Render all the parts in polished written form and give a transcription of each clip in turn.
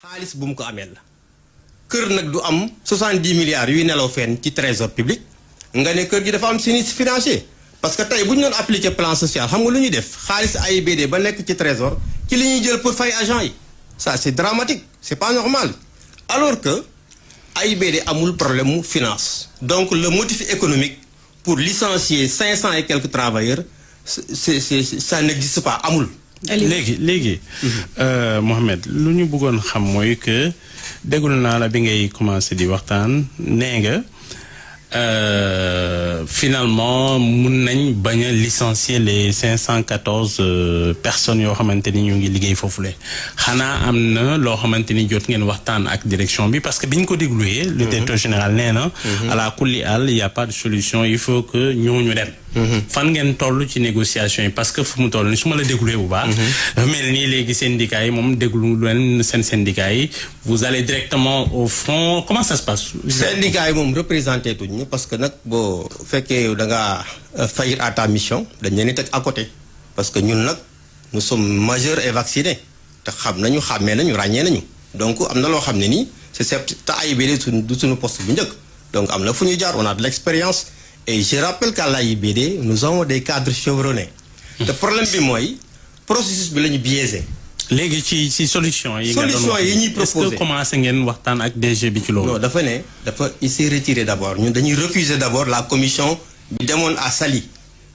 xaalis bu mu ko amee la kër nag du am 70 milliards yuy nelaw fenn ci trésor public nga ne kër gi dafa am sinistre financier parce que tey bu ñu doon appliquer plan social xam nga lu ñuy def xaalis AIBD ba nekk ci trésor ci li ñuy jël pour fay agent yi ça c'est dramatique c'est pas normal alors que AIBD amul problème mu finance donc le motif économique pour licencier 500 et quelques travailleurs ça n'existe pas amul. léegi Mohamed lu ñu bëggoon xam mooy que déglu naa la bi ngay commencé di waxtaan nee nga finalement mun nañ bañ a licencier les 514 personnes yoo xamante ni ñu ngi liggéey foofule xanaa am na loo xamante ni jot ngeen waxtaan ak direction bi parce que bi ñu ko dégluwee le directeur général nee na à la kulli àll y a pas de solution il faut que ñooñu dem fan ngeen toll ci négociation yi parce que fu mu toll ni su ma la dégluwee bu baax dafa mel nii léegi syndicat yi moom déglu leen seen syndicat yi vous allez directement au front comment ça se passe syndicat yi moom représenté tuñ parce que nag boo fekkee da ngaa faillir à ta mission dañ leen di teg à côté parce que ñun nag nous sommes majeurs et vaccinés te xam nañu xàmmee nañu ràññee nañu donc am na loo xam ne nii c'est te AIBD du suñu poste bu njëkk donc am na fu ñu jaar on a de l'expérience et je rappelle qu'à l'AIBD nous avons des cadres chevronnés te problème bi mooy processus bi la ñu biaisé léegi ci solution yi nga doon solution yi ñuy proposé est-ce que commencé ngeen waxtaan ak DG bi ci loolu. non dafa ne dafa il s'est retiré d'abord ñun dañuy refuser d'abord la commission bi demoon à Saly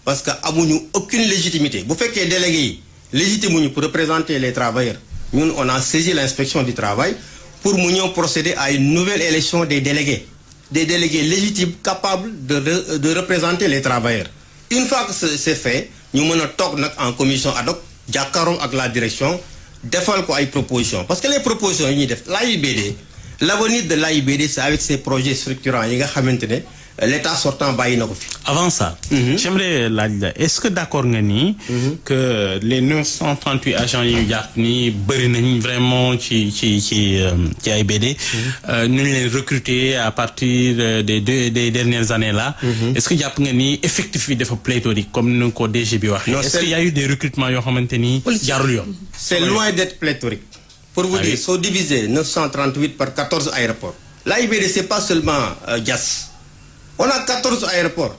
parce que amuñu aucune légitimité bu fekkee délégué yi légitime ñu pour représenter les travailleurs ñun on a saisi l'inspection du travail pour mu ñëw procéder à une nouvelle élection des délégués légitimes capables de représenter les travailleurs une fois que c'est fait ñu mën a toog nag en commission ad hoc jàkkaarloo ak la direction defal ko ay propositions parce que les propositions yi ñuy def l'AIBD l'avenir de l'AIBD c'est avec ces projets structurants yi nga xamante ne l'état sortant bàyyi na ko fi. avant ça. j'aimerais laaj la est-ce que d'accord nga ni. que les 938 agents yi ñu jàpp ni bëri nañ vraiment ci AIBD. ñu leen recruter à partir des dernières années là. est-ce que jàpp nga ni effectif bi dafa pléthorique comme ni ko DG bi waxee. est-ce qu'il y a eu des recrutements yoo xamante ni jaarul yoon. c'est loin d'être pléthorique. pour vous dire soo diviser 938 par 14 aéroports. l'AIBD c'est pas seulement Diass. on a 14 aéroports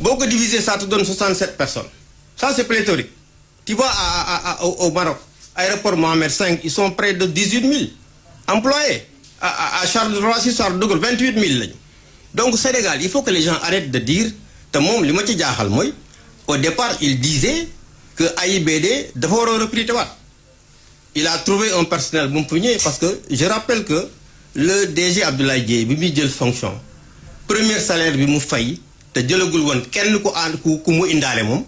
boo ko diviser ça te donne 67 personnes ça c'est pléthorique tu vois au Maroc aéroport Mohamed V ils sont près de 18 000 employés à Charles de Roissy Charles de Gaulle 28 000 lañu donc Sénégal il faut que les gens arrêtent de dire te moom li ma ci jaaxal mooy au départ il disait que AIBD dafa war a recruter waat il a trouvé un personnel bu mu fu ñëwee parce que je rappelle que le DG Abdoulaye Dièye bi muy jël fonction premier salaire bi mu fay te jëlagul woon kenn ku mu indaale moom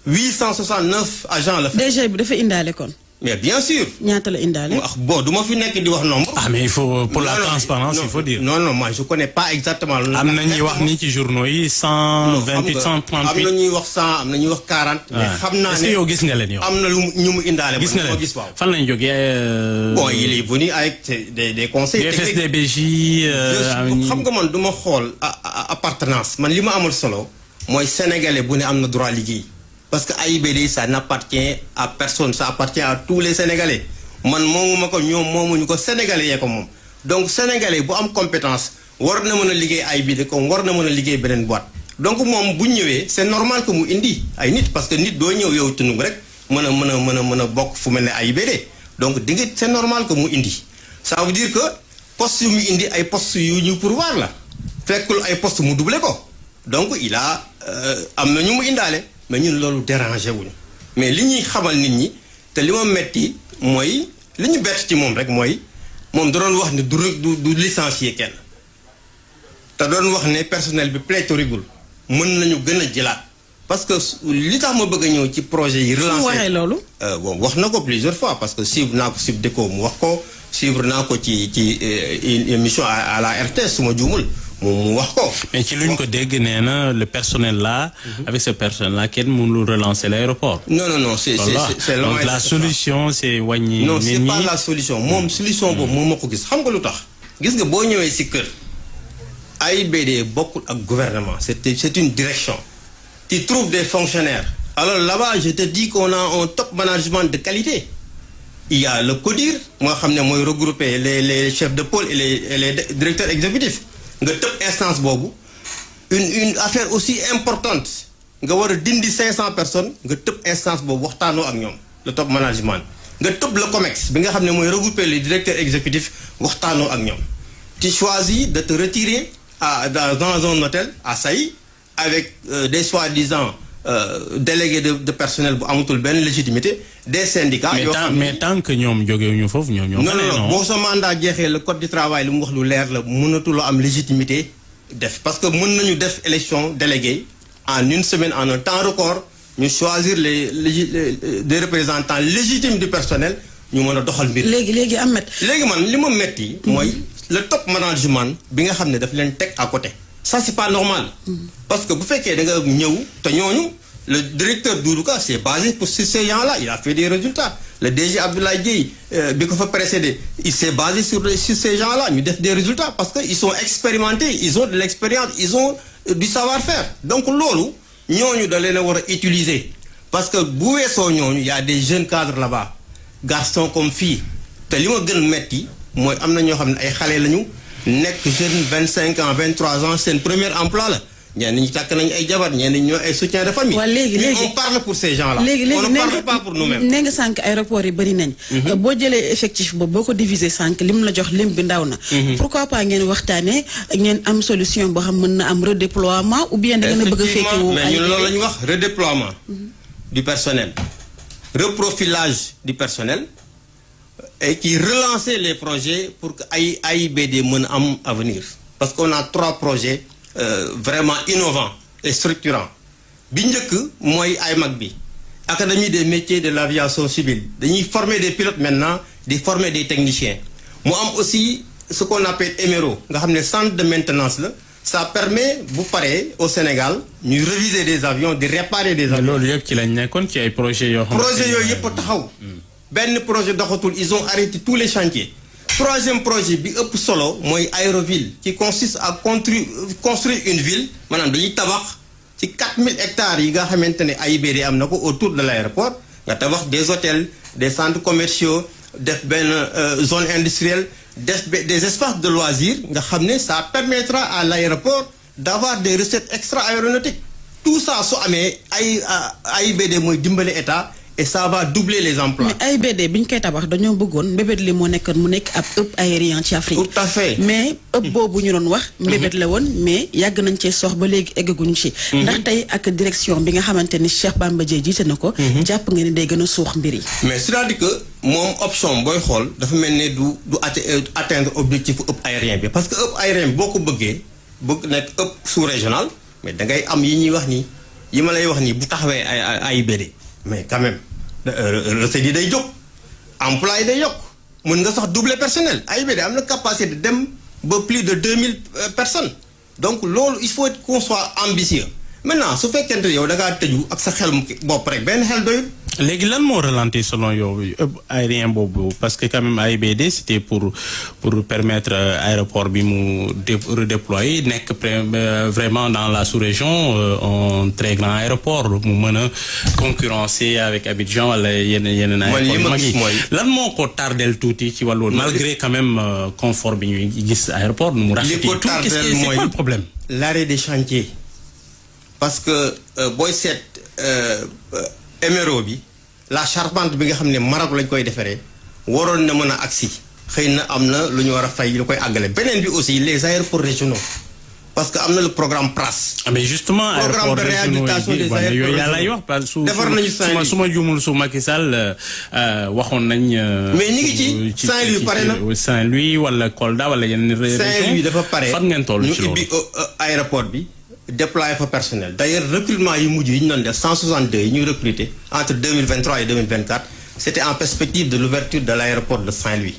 869 agents la. DG bi dafa indaale kon. mais bien sûr. ñaata la indaale. bon du ma fi nekk di wax nombre. ah mais il faut pour la transparence il faut dire. non moi je connais pas exactement. am na ñuy wax ni ci journaux yi 128 138. am na ñuy wax 100 am na ñuy wax 40. mais xam naa ne est-ce que yow gis nga leen yow. am na lu ñu mu indaale. gis nga leen fan lañ jógee. bon il est venu avec des conseils techniques. FSDBJ. xam nga man du ma xool appartenance man li ma amul solo. mooy sénégalais bu ne am na droit liggéey. parce que AIBD ça n'appartient à personne ça appartient à tous les sénégalais man moomuma ko ñoom moomuñu ko sénégalais yee ko moom donc sénégalais bu am compétence war na mën a liggéey AIBD comme war na mën a liggéey beneen boîte donc moom bu ñëwee c'est normal que mu indi ay nit parce que nit doo ñëw yow tunug rek mën a bokk fu mel ne AIBD donc di nga c'est normal que mu indi ça veut dire que poste yu mu indi ay postes yu ñu pourvoir la fekkul ay postes mu doublé ko donc il a am na ñu mu indaale mais ñun loolu dérangé wuñu mais li ñuy xamal nit ñi te li ma metti mooy li ñu bett ci moom rek mooy moom da doon wax ne du licencier kenn te doon wax ne personnel bi pléthorique mën nañu gën a jëlaat parce que li tax ma bëgg a ñëw ci projet yi relancer waxee loolu bon wax na ko plusieurs fois parce que suivre naa ko Sibdeco mu wax ko suivre naa ko ci une émission à la RTS su ma juumul mu wax ko. mais ci luñ ko dégg nee na le personnel là. avec ce personnel là kenn mënul relancer l'aéroport. non c'est donc la solution c'est wàññi. non c'est pas la solution moom solution boobu moom moo ko gis xam nga lu tax. gis nga boo ñëwee ci kër AIBD bokkul ak gouvernement c'est une direction. tu trouves des fonctionnaires. alors là-bas je te dis qu'on a un top management de qualité il y a le CODIR moo xam ne mooy regrouper les chefs de pôle et les directeurs exécutifs nga tëb instance boobu une affaire aussi importante nga war a dindi 500 personnes nga tëb instance boobu waxtaanoo ak ñoom le top management nga tëb le COMEX bi nga xam ne mooy regrouper les directeurs exécutifs waxtaanoo ak ñoom tu choisis de te retirer dans un hôtel à Saï avec des soi-disant délégués de personnel bu amatul benn légitimité des syndicats. mais tant que ñoom jógewuñu foofu ñoom. non boo sa mandat jeexee le code du travail lu mu wax lu leer la mënatuloo am légitimité def parce que mën nañu def élection déléguée en une semaine en un temps record ñu choisir des représentants légitimes du personnel ñu mën a doxal mbir. léegi Ahmed. léegi man li ma metti mooy le top management bi nga xam ne daf leen teg à côté. ça c'est pas normal. parce que bu fekkee da nga ñëw te ñooñu le directeur Doudou Ka c'est basé sur ces gens-là il a fait des résultats le DG Abdoulaye Dièye bi ko fa précédé il s'est basé sur ces gens-là ñu def des résultats parce que ils sont expérimentés ils ont de l'expérience ils ont du savoir-faire donc loolu ñooñu da leen a war a utiliser parce que bu weesoo ñooñu y a des jeunes cadres là-bas garçons comme filles te li ma gën metti mooy am na ñoo xam ne ay xale lañu nekk jeune 25 ans 23 ans seen premier emploi la ñenn ñi tàkk nañu ay jabar ñenn ñi ñoo ay soutien de famille. waaw léegi on parle pour ces gens là. on ne parle pas pour nous-mêmes. nee nga sànq aéroport yi bëri nañ. boo jëlee effectif boobu boo ko diviser sànq lim la jox lim bi ndaw na. pourquoi pas ngeen waxtaanee ngeen am solution boo xam mën na am redéploiement ou bien da ngeen a bëgg a fekkiwu mais ñun loolu la ñu wax redéploiement du personnel reprofilage du personnel et qui relancer les projets pour que AIBD mën a am avenir parce qu'on a 3 projets vraiment innovants et structurants bi njëkk mooy AIMAC bi académie des métiers de l'aviation civile dañuy former des pilotes maintenant di former des techniciens mu am aussi ce qu'on appelle EMERO nga xam ne centre de maintenance la ça permet bu paree au Sénégal ñuy réviser des avions di réparer des avions. loolu yëpp ci lañ nekkoon ci ay projets yoo xam ne projet yooyu yëpp a taxaw benn projet doxatul ils ont arrêté tous les chantiers. Troisième projet bi ëpp solo mooy Aéroville qui consiste à construire une ville maanaam dañuy tabax ci 4000 hectares yi nga xamante ne AIBD am na ko autour de l'aéroport nga tabax des hôtels des centres commerciaux def benn zone industrielle def des espaces de loisirs nga xam ne ça permettra à l'aéroport d'avoir des recettes extra aéronautiques tout ça su amee AIBD mooy dimbali état et ça va doubler les emplois. mais AIBD bi ñu koy tabax dañoo bëggoon mbébét li moo nekkoon mu nekk ab hub aérien ci Afrique. tout à fait mais hub boobu ñu doon wax. mbébét la woon mais yàgg nañ cee sox ba léegi eggaguñu ci. ndax tey ak direction bi nga xamante ni Cheikh Bamba Dièye jiite na ko. jàpp nga ni day gën a suux mbir yi. mais c'est-à-dire que moom option booy xool dafa mel ne du atteindre objectif hub aérien bi parce que hub aérien bi boo ko bëggee bëgg nekk hub sous-régional mais da ngay am yi ñuy wax nii yi ma lay wax nii bu taxawee AIBD mais quand même. recette yi day jóg emploi yi day yokk mën nga sax doubler personnel AIBD am na capacité de dem ba plus de 2000 personnes donc loolu il faut qu'on soit ambitieux maintenant su fekkente yow da ngaa tëju ak sa xel bopp rek benn xel doyul. léegi lan moo ralenti selon yow aérien boobu parce que quand même AIBD c'était pour permettre aéroport bi mu redéployer nekk vraiment dans la sous-région un très grand aéroport mu mën a concurrencer avec Abidjan wala yeneen aéroport mag yi lan moo ko tardel tuuti ci wàllu malgré quand même confort bi ñuy gis aéroport nu mu rafetee tout c'est quoi le problème l'arrêt des chantiers parce que booy seet éméro bi la charpente bi nga xam ne Maroc lañ koy defaree waroon na mën a agsi xëy na am na lu ñu war a fay lu koy àggale beneen bi aussi les aéroports régionaux parce que am na le programme PRAS. mais justement programme de réhabilitation des aéroports yooyu yàlla wax parce que defar nañu Saint-Louis su ma juumul su Macky Sall waxoon nañ. mais ñu ngi ci Saint-Louis pare na Saint-Louis wala Kolda wala yenn région Saint-Louis dafa pare fan ngeen toll ci loolu ñu ubbi aéroport bi. déployer fa personnel d'ailleurs recrutement yu mujj yi ñu doon def 162 yi ñuy recruter entre 2023 et 2024 c'était en perspective de l'ouverture de l'aéroport de Saint-Louis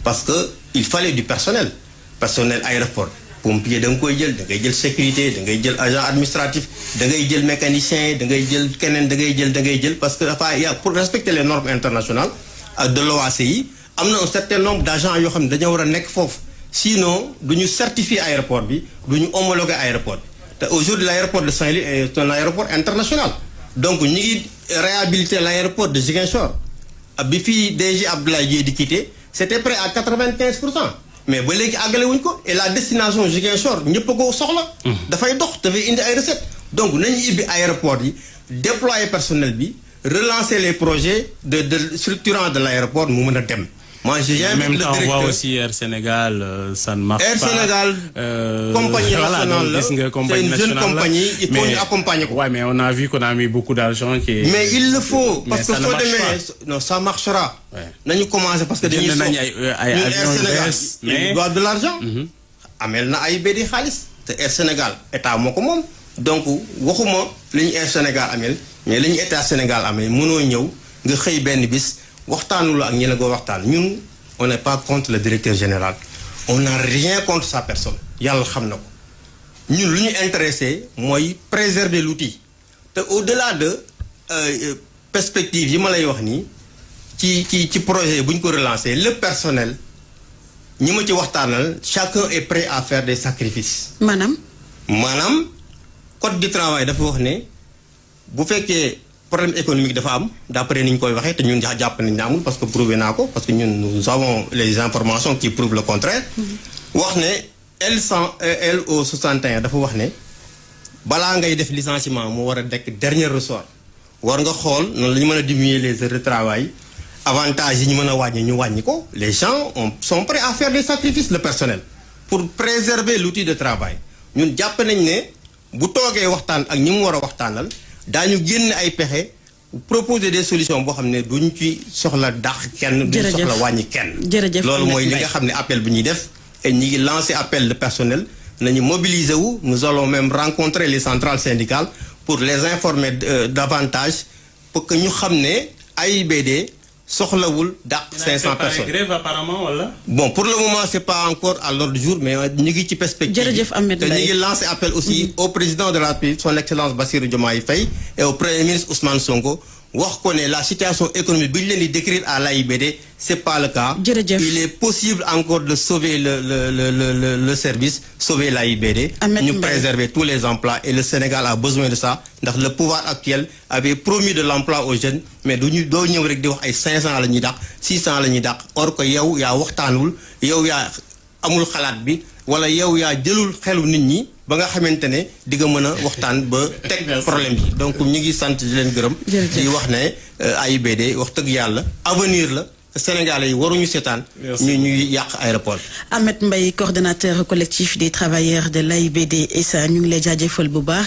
parce que il fallait du personnel aéroport pompier da nga koy jël da ngay jël sécurité da ngay jël agent administratif da ngay jël mécanicien da ngay jël keneen da ngay jël parce que dafa y a pour respecter les normes internationales de l'OACI am na un certain nombre d'agents yoo xam ne dañoo war a nekk foofu sinon du ñu certifier aéroport bi du ñu homologuer aéroport bi te aujourd'hui l'aéroport de Saint-Louis est un aéroport international donc ñu ngi réhabiliter l'aéroport de Ziguinchor bi fii DG Abdoulaye Dièye di quitté c'était prêt à 95%. mais ba léegi àggale wuñ ko et la destination Ziguinchor ñëpp a ko soxla. dafay dox dafay indi ay recettes. donc nañu ibbi aéroport yi déployer personnel bi relancer les projets de structurant de l'aéroport mu mën a dem. moi j'ai en même temps on voit aussi Air Sénégal ça ne marche Air pas. Sénégal compagnie nationale la gis nga c'est une jeune compagnie il faut ñu accompagner ko. ouais mais on a vu qu'on a mis beaucoup d'argent qui. mais il le faut Mais parce que ça ne soo marche demee non ça marchera. Ouais. nañu commencer parce que dañuy jënd nañ ay Air avions Sénégal bees il doit de l'argent. amel na AIBD xaalis te Air Sénégal état moo ko moom. donc waxuma li ñu Air Sénégal amel mais li ñu état Sénégal amee mënoo ñëw nga xëy benn bis waxtaanul ak ñi la ko waxtaan ñun on n'est pas contre le directeur général on n'a rien contre sa personne yàlla xam na ko ñun lu ñu intéressé mooy préserver l'outil te au-delà de perspective yi ma lay wax nii ci projet bu ñu ko relancer le personnel ñi ma ci waxtaanal chacun est prêt à faire des sacrifices. maanaam code du travail dafa wax ne bu fekkee problème économique dafa am d'après ni ñu koy waxee te ñun jàpp nañ ne amul parce que prouvé naa ko parce que ñun nous avons les informations qui prouvent le contraire. wax ne LO 61 dafa wax ne balaa ngay def licenciement mu war a dekk dernier ressort war nga xool noonu la ñu mën a diminuer les heures de travail avantages yi ñu mën a wàññi ñu wàññi ko les gens sont prêts à faire des sacrifices le personnel pour préserver l'outil de travail ñun jàpp nañ ne bu toogee waxtaan ak ñi mu war a waxtaanal daañu génn ay pexe proposer des solutions boo xam ne duñ ci soxla dàq kenn duñ soxla wàññi kenn loolu mooy li nga xam ne appel bu ñuy def et ñi ngi lancé appel de personnel nañu mobiliser wu nous allons même rencontrer les centrales syndicales pour les informer davantage pour que ñu xam ne AIBD soxlawul dàq 500 personnes. grève apparemment wala. bon pour le moment c'est pas encore à l'ordre du jour mais ñu ngi ci perspective. jërëjëf Ahmed Mbaye te ñu ngi lancé appel aussi au président de la République son excellence Bassirou Diomaye Faye et au premier ministre Ousmane Sonko wax ko ne la situation économique bi ñu leen di décrire à l'AIBD c'est pas le cas. jërëjëf il est possible encore de sauver le service sauver l'AIBD. ñu préserver tous les emplois et le Sénégal a besoin de ça ndax le pouvoir actuel avait promis de l'emploi aux jeunes mais doo ñëw rek di wax ay 500 la ñuy dàq 600 la ñuy dàq or que yow yaa waxtaanul yow yaa amul xalaat bi wala yow yaa jëlul xelu nit ñi ba nga xamante ne di nga mën a waxtaan ba teg problème bi donc ñu ngi sant di leen gërëm. di wax ne AIBD wax dëgg yàlla avenir la Sénégalais yi waruñu seetaan. ñuy yàq aéroport. Ahmed Mbaye coordonnateur collectif des travailleurs de l'AIBD et ça ñu ngi lay jaajëfal bu baax.